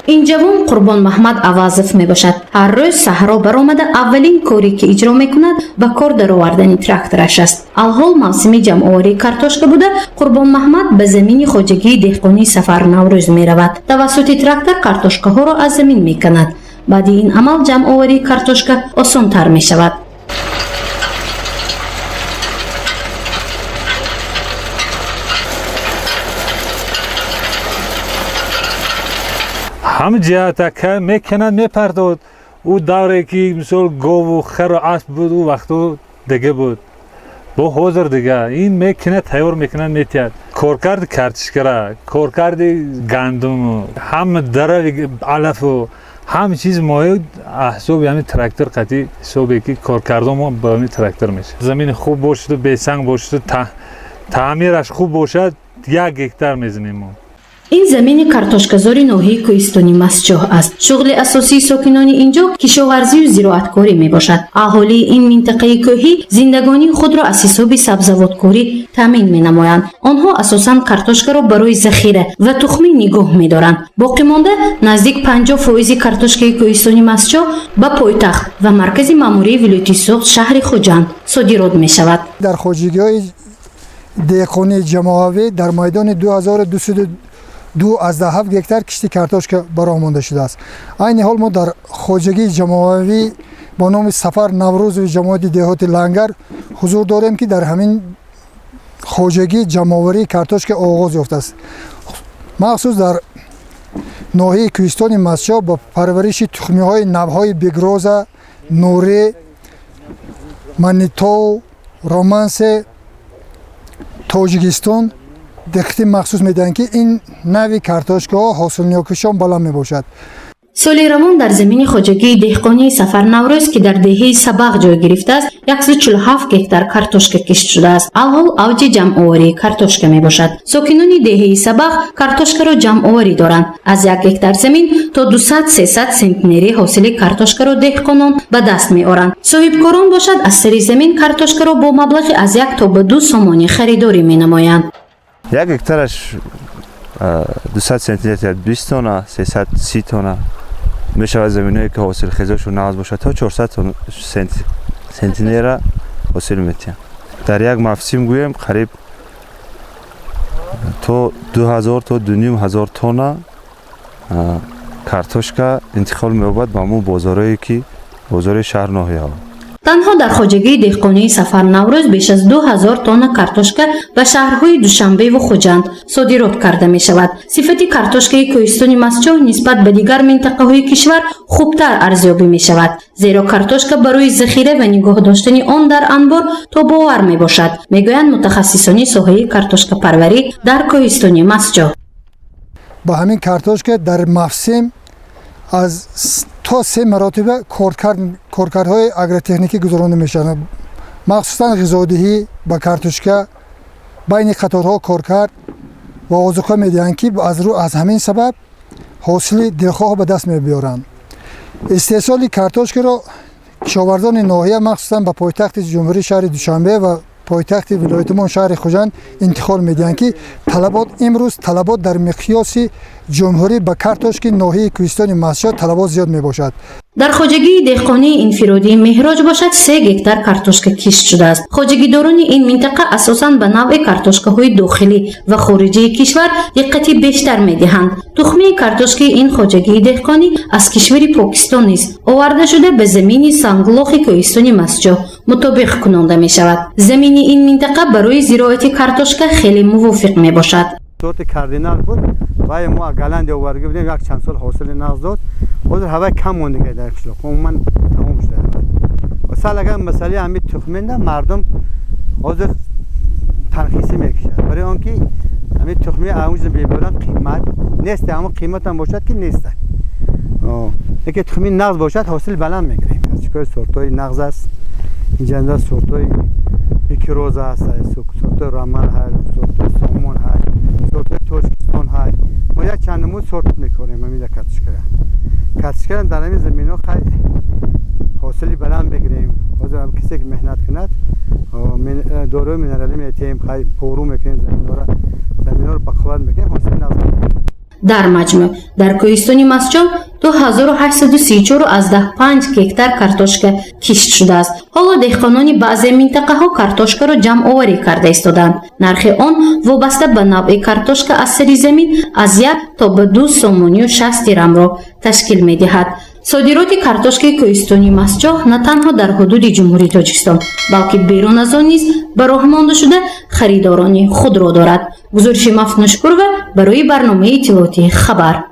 این جوان قربان محمد عوازف می باشد. هر روز صحرا برآمده اولین کاری که اجرا میکند به کار درآوردن تراکتورش است. الحال موسم جمع آوری کارتوشکا بوده. قربان محمد به زمین خواجگی دهقانی سفر نوروز می رود. توسط تراکتور کارتوشکاها را از زمین می کند. بعد این عمل جمع آوری کارتوشکا آسان تر می شود. هم جهت که میکنن میپرداد او دوره که مثال گاو و خر و اسب بود و وقتو دیگه بود با حاضر دیگه این میکنه تیار میکنن میتید کارکرد کارتشکره کارکرد گندم هم دره علف و همه چیز مایه احساب همین تراکتور قطعی حسابی که کارکردم ما با همین تراکتور میشه. زمین خوب باشد و بیسنگ باشد تعمیرش خوب باشد 1 هکتار میزنیم ما. این زمین کارتوشکازاری ناحیه کوهستانی مسجح است. شغل اساسی ساکنان اینجا کشاورزی و زراعتکاری می باشد. اهالی این منطقه کوهی زندگانی خود را از حساب سبزواتکاری تامین می نمایند. آنها اساساً کارتوشکا را برای ذخیره و تخمی نگاه می دارند. باقی مانده نزدیک 50% کارتوشکای کوهستانی مسجح به پایتخت و مرکز ماموری ولایت سوخت شهر خوجند صادرات می شود. در خواجگی‌های دهقانی جمع‌آوری در میدان 2202 از 7 هکتار کشت کارتوشکا برآمده شده است. این حال ما در خواجگی جمع‌آوری با نام سفر نوروز و جماعت دهات لنگر حضور داریم که در همین خواجگی جمع‌آوری کارتوشکا آغاز یافته است. مخصوص در ناحیه کوهستان مسجح با پرورش تخمی‌های نوهای بگراز، نوره، منیتو، رومانس، تاجیکستان دقت مخصوص میدن که این نوع کارتوشکا حاصلنیاکشان بالا می باشد. سال روان در زمین خواجگی دهقانی سفر نوروز که در دهه سبق جای گرفته است 147 هکتار کارتوشکا کشت شده است. الحال اوج جمع آوری کارتوشکا می باشد. ساکنان دهه سبق کارتوشکا را جمع آوری دارند. از 1 هکتار زمین تا 200-300 سنتنری حاصل کارتوشکا را دهقانان به دست می آورند. صاحبکاران باشد از سری زمین کارتوشکا را با مبلغ از 1 تا به 2 سامانی خریداری می نمایند. 1 هکتارش 200 سانتی 20 تن 330 تن میشه. زمینایی که حاصل خیزشون ناز باشه تا 400 سانتی حاصل میتیم. در یک موسم گویم قریب تا 2000 تا 2500 تن کارتوشکا انتقال می‌یابد به همون بازارایی که بازار شهر ناحیه ها. تنها در خواجگی دهقانی سفر نوروز بیش از 2000 تن کارتوشکا به شهرهای دوشنبه و خوجند صادرات کرده می شود. صفت کارتوشکای کوهستانی مسجح نسبت به دیگر منطقه‌های کشور خوبتر ارزیابی می شود، زیرا کارتوشکا برای ذخیره و نگاه داشتن آن در انبار تا باور می باشد، میگویند متخصصان ساحه کارتوشکا پروری در کوهستانی مسجح. با همین کارتوشکا در موسم از تا 3 مراتب کارکردهای اگروتکنیکی گذرانده میشن. مخصوصا غذادهی با کارتوشکا بین قطارها کارکرد و آذوقه میدهند که از همین سبب حاصل دلخواه به دست میبیارند. استحصال کارتوشکا را کشاورزان ناحیه مخصوصا به پایتخت جمهوری شهر دوشنبه و پایتخت ولایتمان شهر خوجند انتقال میدهند که امروز طلبات در مقیاس جمهوری به کارتوشکای ناحیه کوهستان مسجح طلبات زیاد می باشد. در خواجگی دهقانی انفرادی مهراج باشد 3 هکتار کارتوشکا کشت شده است. خواجگیداران این منطقه اساساً به نوع کارتوشکاهای داخلی و خارجی کشور دقت بیشتر می‌دهند. تخمی کارتوشکای این خواجگی دهقانی از کشور پاکستان نیز آورده شده به زمین سنگلاخ کوهستان مسجح مطابق کننده می شود. زمین این منطقه برای زراعت کارتوشکا خیلی موافق می باشد. سورت کاردینال بود و ما گلند آورده بودیم یک چند سال حاصل نغز داد. خود هوا کم مونده که در قشلاق عموما تمام شده. و سال اگر مسئله همین تخمی نه مردم حاضر ترخیصی میکشند برای آنکه همین تخمی آموز بیبرن قیمت نیست، اما قیمت هم باشد که نیست. اگه تخمی نغز باشد حاصل بلند میگیریم. چیکار سورتای نغز است، اینجا سورتای بیکروز است، سورتای رمان هست، سورتای سامون هست، سورتای تاجیکستان هست. ما یک چند نمود سورت میکنیم همین کارتوشکا در همین زمین ها خیلی حاصلی بلند بگیریم. حاضر هم کسی که مهنت کند داروی مینرالی میتیم، خیلی پورو میکنیم زمین ها رو بقوت میکنیم حاصل نظر. дар маҷмӯъ дар кӯҳистони масҷон 2834 гектар картошка кишт шудааст. ҳоло деҳқонони баъзе минтақаҳо картошкаро ҷамъоварӣ карда истоданд. нархи он вобаста ба навъи картошка аз саризамин аз 1 то ба 2 сомонию 60 дирҳамро ташкил медиҳад. صادرات کارتوشک کوهستانی مسجح نه تنها در حدود جمهوری تاجیکستان بلکه بیرون از آن نیز به راه مانده شده خریداران خود را دارد. گزارش مفنوشپور برای برنامه اطلاعاتی خبر.